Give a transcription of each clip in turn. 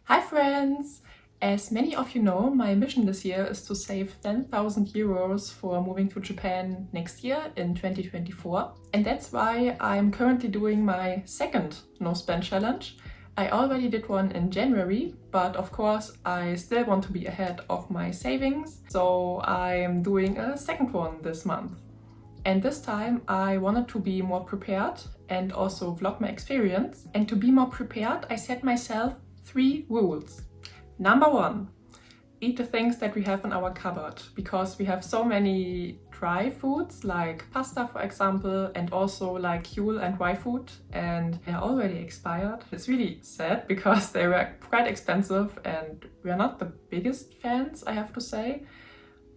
Hi friends! As many of you know, my mission this year is to save 10,000 euros for moving to Japan next year in 2024. And that's why I'm currently doing my second no spend challenge. I already did one in January, but of course I still want to be ahead of my savings. So I'm doing a second one this month. And this time I wanted to be more prepared and also vlog my experience. And to be more prepared, I set myself 3 rules. Number 1, eat the things that we have in our cupboard, because we have so many dry foods like pasta, for example, and also like Huel and Y food, and they're already expired. It's really sad because they were quite expensive and we're not the biggest fans, I have to say,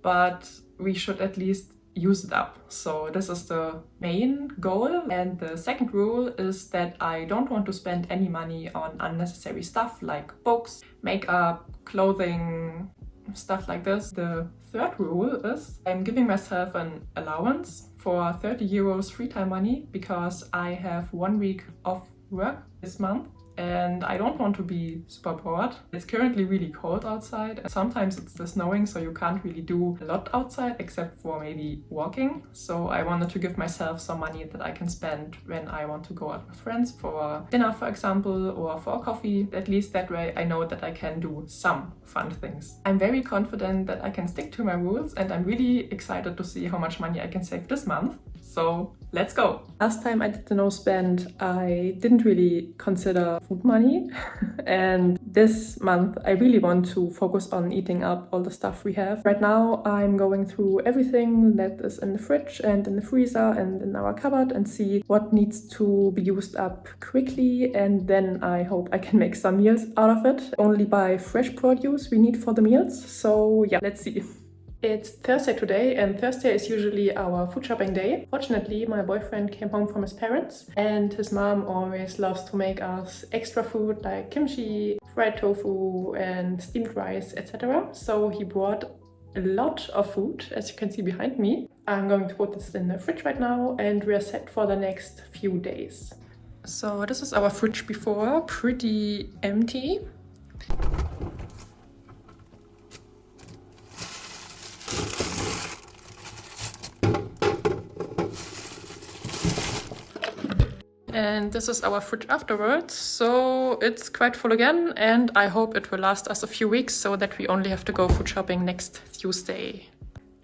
but we should at least use it up. So this is the main goal. And the second rule is that I don't want to spend any money on unnecessary stuff like books, makeup, clothing, stuff like this. The third rule is I'm giving myself an allowance for 30 euros free time money because I have 1 week off work this month. And I don't want to be super bored. It's currently really cold outside. Sometimes it's snowing, so you can't really do a lot outside except for maybe walking. So I wanted to give myself some money that I can spend when I want to go out with friends for dinner, for example, or for coffee. At least that way I know that I can do some fun things. I'm very confident that I can stick to my rules, and I'm really excited to see how much money I can save this month. So let's go! Last time I did the no spend, I didn't really consider food money. And this month I really want to focus on eating up all the stuff we have. Right now I'm going through everything that is in the fridge and in the freezer and in our cupboard and see what needs to be used up quickly, and then I hope I can make some meals out of it. Only buy fresh produce we need for the meals. So yeah, let's see. It's Thursday today, and Thursday is usually our food shopping day. Fortunately, my boyfriend came home from his parents, and his mom always loves to make us extra food like kimchi, fried tofu and steamed rice, etc. So he brought a lot of food, as you can see behind me. I'm going to put this in the fridge right now, and we're set for the next few days. So this is our fridge before, pretty empty. And this is our fridge afterwards, so it's quite full again, and I hope it will last us a few weeks so that we only have to go food shopping next Tuesday.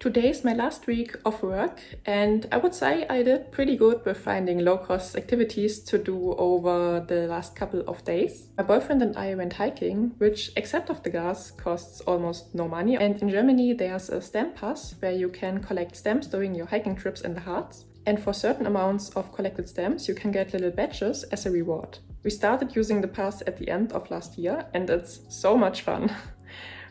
Today is my last week of work, and I would say I did pretty good with finding low-cost activities to do over the last couple of days. My boyfriend and I went hiking, which, except of the gas, costs almost no money. And in Germany there's a stamp pass where you can collect stamps during your hiking trips in the Harz. And for certain amounts of collected stamps, you can get little badges as a reward. We started using the pass at the end of last year, and it's so much fun.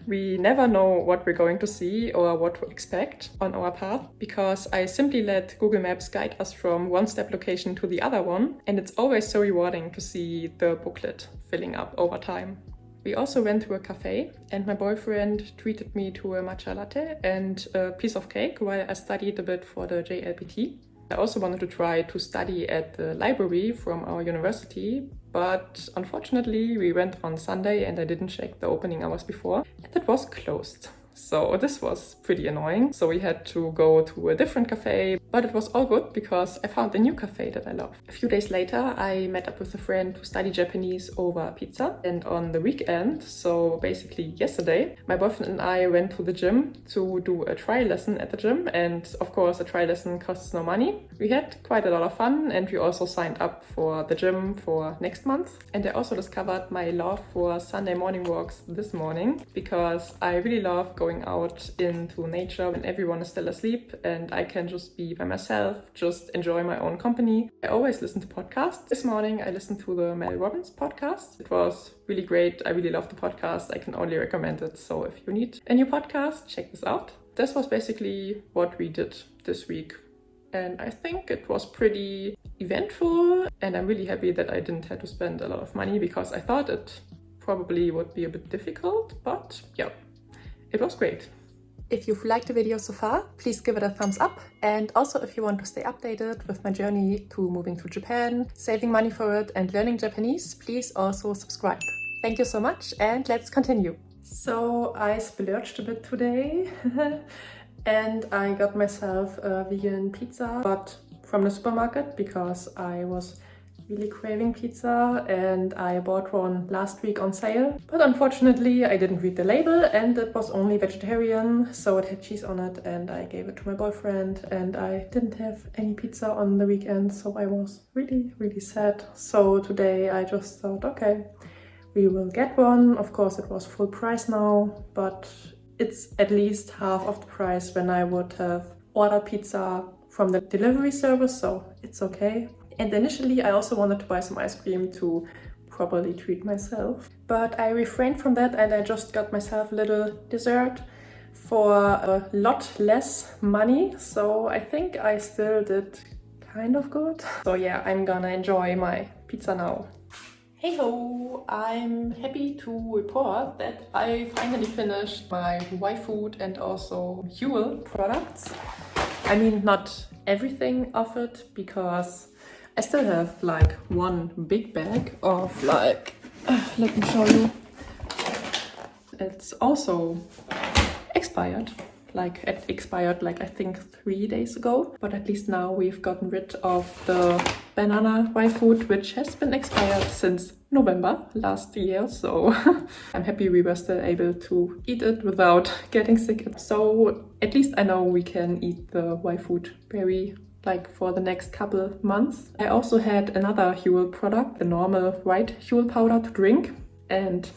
We never know what we're going to see or what to expect on our path, because I simply let Google Maps guide us from one step location to the other one, and it's always so rewarding to see the booklet filling up over time. We also went to a cafe, and my boyfriend treated me to a matcha latte and a piece of cake while I studied a bit for the JLPT. I also wanted to try to study at the library from our university, but unfortunately we went on Sunday and I didn't check the opening hours before, and it was closed. So this was pretty annoying. So we had to go to a different cafe, but it was all good because I found a new cafe that I love. A few days later, I met up with a friend to study Japanese over pizza. And on the weekend, so basically yesterday, my boyfriend and I went to the gym to do a trial lesson at the gym. And of course, a trial lesson costs no money. We had quite a lot of fun, and we also signed up for the gym for next month. And I also discovered my love for Sunday morning walks this morning, because I really love going out into nature when everyone is still asleep and I can just be by myself, just enjoy my own company. I always listen to podcasts. This morning I listened to the Mel Robbins podcast. It was really great. I really love the podcast. I can only recommend it. So if you need a new podcast, check this out. This was basically what we did this week. And I think it was pretty eventful, and I'm really happy that I didn't have to spend a lot of money, because I thought it probably would be a bit difficult, but yeah. It was great. If you've liked the video so far, please give it a thumbs up. And also, if you want to stay updated with my journey to moving to Japan, saving money for it and learning Japanese, please also subscribe. Thank you so much, and let's continue. So I splurged a bit today and I got myself a vegan pizza, but from the supermarket because I was really craving pizza and I bought one last week on sale. But unfortunately I didn't read the label and it was only vegetarian, so it had cheese on it, and I gave it to my boyfriend and I didn't have any pizza on the weekend, so I was really sad. So today I just thought, okay, we will get one. Of course it was full price now, but it's at least half of the price when I would have ordered pizza from the delivery service, so it's okay. And initially I also wanted to buy some ice cream to properly treat myself, but I refrained from that and I just got myself a little dessert for a lot less money, so I think I still did kind of good. So yeah, I'm gonna enjoy my pizza now. Hey ho! I'm happy to report that I finally finished my Y-Food and also Huel products. I mean, not everything of it, because I still have like one big bag of like, let me show you. It's also expired. Like it expired like I think 3 days ago, but at least now we've gotten rid of the banana Y-Food, which has been expired since November last year, so I'm happy we were still able to eat it without getting sick. So at least I know we can eat the Y-Food berry like for the next couple months. I also had another Huel product, the normal white Huel powder to drink, and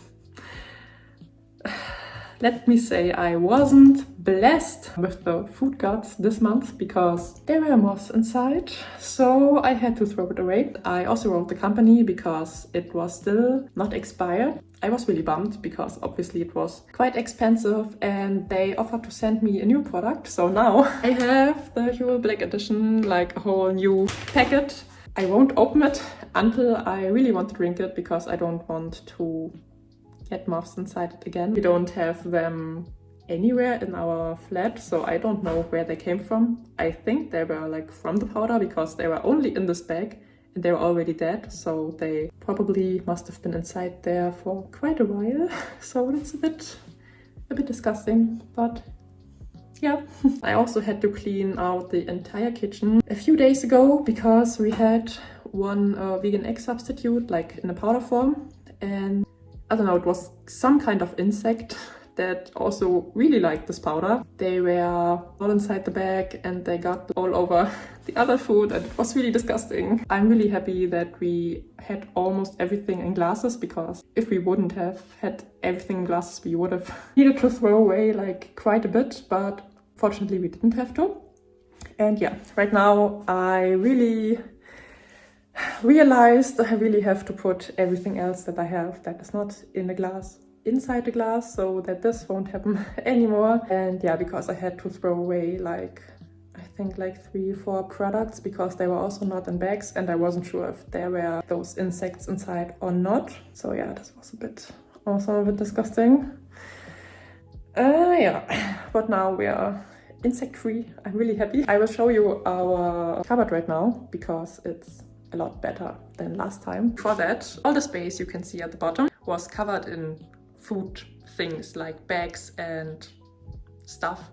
let me say I wasn't blessed with the food gods this month because there were moths inside, so I had to throw it away. I also wrote the company because it was still not expired. I was really bummed because obviously it was quite expensive and they offered to send me a new product. So now I have the Huel Black Edition, like a whole new packet. I won't open it until I really want to drink it because I don't want to get moths inside it again. We don't have them anywhere in our flat, so I don't know where they came from. I think they were like from the powder because they were only in this bag and they were already dead, so they probably must have been inside there for quite a while. So it's a bit disgusting, but yeah. I also had to clean out the entire kitchen a few days ago because we had one vegan egg substitute like in a powder form, and I don't know, it was some kind of insect that also really liked this powder. They were all inside the bag and they got all over the other food and it was really disgusting. I'm really happy that we had almost everything in glasses, because if we wouldn't have had everything in glasses we would have needed to throw away like quite a bit, but fortunately we didn't have to. And yeah, right now I really realized I really have to put everything else that I have that is not in the glass inside the glass, so that this won't happen anymore. And yeah, because I had to throw away like I think like 3-4 products because they were also not in bags and I wasn't sure if there were those insects inside or not. So yeah, this was also a bit disgusting. Yeah, but now we are insect free. I'm really happy. I will show you our cupboard right now because it's a lot better than last time. For that, all the space you can see at the bottom was covered in food things like bags and stuff.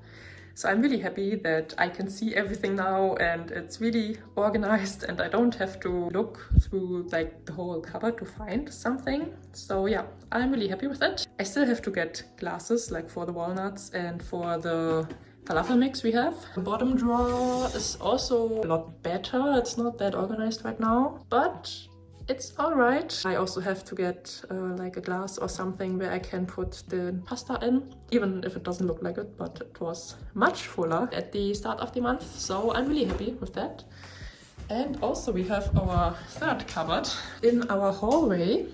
So I'm really happy that I can see everything now and it's really organized and I don't have to look through like the whole cupboard to find something. So yeah, I'm really happy with it. I still have to get glasses like for the walnuts and for the falafel mix we have. The bottom drawer is also a lot better. It's not that organized right now, but it's all right. I also have to get like a glass or something where I can put the pasta in, even if it doesn't look like it, but it was much fuller at the start of the month. So I'm really happy with that. And also we have our third cupboard in our hallway.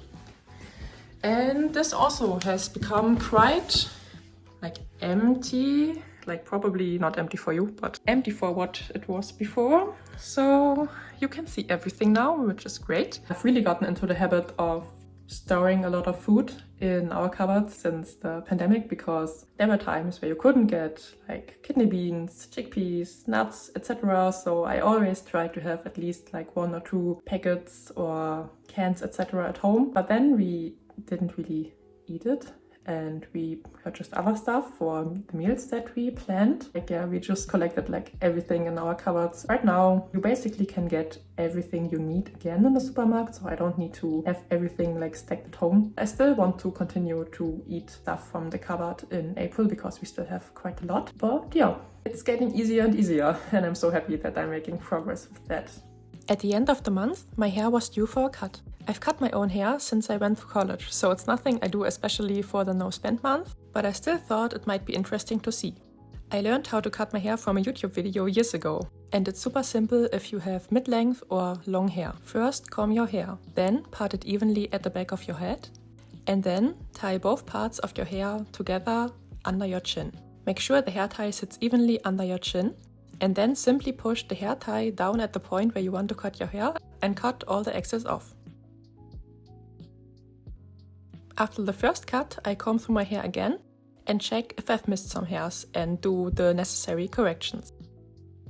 And this also has become quite like empty. Like probably not empty for you, but empty for what it was before. So you can see everything now, which is great. I've really gotten into the habit of storing a lot of food in our cupboard since the pandemic, because there were times where you couldn't get like kidney beans, chickpeas, nuts, etc. So I always try to have at least like 1 or 2 packets or cans, etc. at home. But then we didn't really eat it. And we purchased other stuff for the meals that we planned. Like, yeah, we just collected like everything in our cupboards. Right now, you basically can get everything you need again in the supermarket, so I don't need to have everything like stacked at home. I still want to continue to eat stuff from the cupboard in April because we still have quite a lot. But yeah, it's getting easier and easier, and I'm so happy that I'm making progress with that. At the end of the month, my hair was due for a cut. I've cut my own hair since I went to college, so it's nothing I do especially for the no spend month, but I still thought it might be interesting to see. I learned how to cut my hair from a YouTube video years ago, and it's super simple if you have mid-length or long hair. First, comb your hair, then part it evenly at the back of your head, and then tie both parts of your hair together under your chin. Make sure the hair tie sits evenly under your chin, and then simply push the hair tie down at the point where you want to cut your hair and cut all the excess off. After the first cut, I comb through my hair again and check if I've missed some hairs and do the necessary corrections.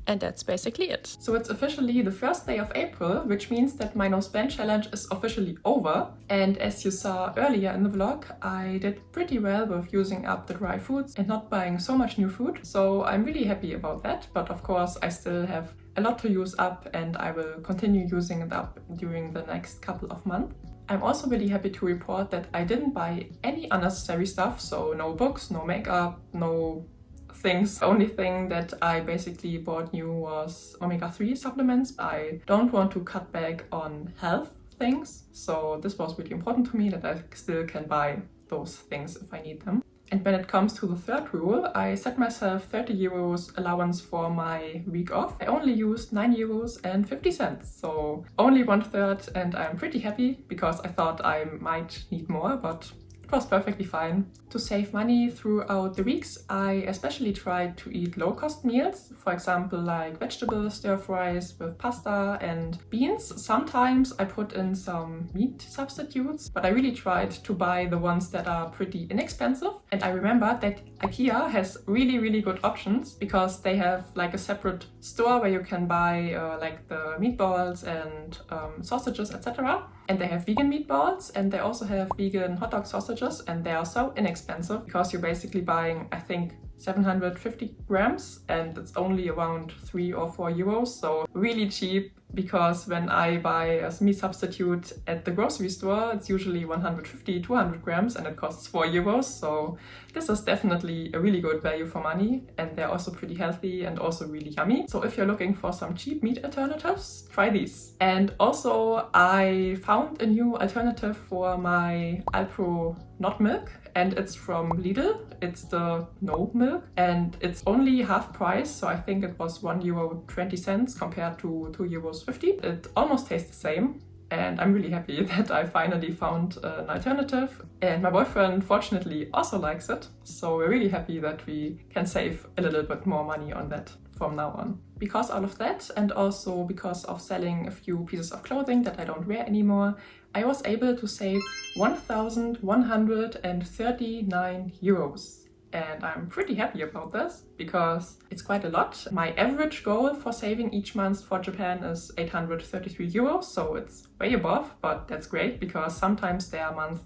And that's basically it. So it's officially the first day of April, which means that my no spend challenge is officially over. And as you saw earlier in the vlog, I did pretty well with using up the dry foods and not buying so much new food. So I'm really happy about that. But of course, I still have a lot to use up, and I will continue using it up during the next couple of months. I'm also really happy to report that I didn't buy any unnecessary stuff, so no books, no makeup, no things. The only thing that I basically bought new was omega-3 supplements. I don't want to cut back on health things, so this was really important to me that I still can buy those things if I need them. And when it comes to the third rule, I set myself 30 euros allowance for my week off. I only used 9 euros and 50 cents, so only 1/3, and I'm pretty happy because I thought I might need more, but it was perfectly fine. To save money throughout the weeks, I especially tried to eat low-cost meals, for example like vegetable stir-fries with pasta and beans. Sometimes I put in some meat substitutes, but I really tried to buy the ones that are pretty inexpensive. And I remember that IKEA has really good options because they have like a separate store where you can buy like the meatballs and sausages, etc. And they have vegan meatballs, and they also have vegan hot dog sausages, and they are so inexpensive because you're basically buying, I think, 750 grams, and it's only around 3 or 4 euros, so really cheap. Because when I buy a meat substitute at the grocery store, it's usually 150, 200 grams and it costs 4 euros. So this is definitely a really good value for money, and they're also pretty healthy and also really yummy. So if you're looking for some cheap meat alternatives, try these. And also I found a new alternative for my Alpro not milk, and it's from Lidl. It's the no milk, and it's only half price, so I think it was €1.20 compared to €2.50. It almost tastes the same, and I'm really happy that I finally found an alternative. And my boyfriend fortunately also likes it, so we're really happy that we can save a little bit more money on that from now on. Because all of that, and also because of selling a few pieces of clothing that I don't wear anymore, I was able to save 1,139 euros. And I'm pretty happy about this because it's quite a lot. My average goal for saving each month for Japan is 833 euros, so it's way above, but that's great because sometimes there are months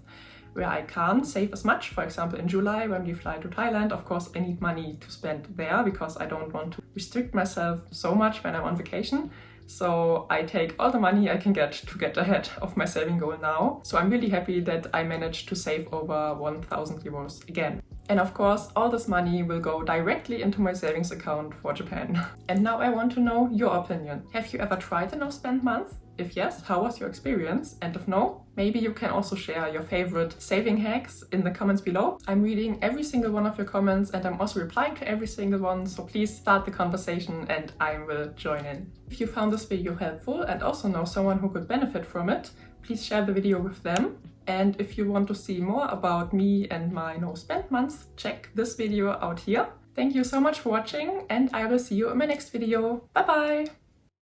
where I can't save as much. For example, in July when we fly to Thailand, of course I need money to spend there because I don't want to restrict myself so much when I'm on vacation. So I take all the money I can get to get ahead of my saving goal now. So I'm really happy that I managed to save over 1,000 euros again. And of course, all this money will go directly into my savings account for Japan. And now I want to know your opinion. Have you ever tried a no-spend month? If yes, how was your experience? And if no, maybe you can also share your favorite saving hacks in the comments below. I'm reading every single one of your comments, and I'm also replying to every single one, so please start the conversation and I will join in. If you found this video helpful and also know someone who could benefit from it, please share the video with them. And if you want to see more about me and my no spend months, check this video out here. Thank you so much for watching, and I will see you in my next video. Bye bye!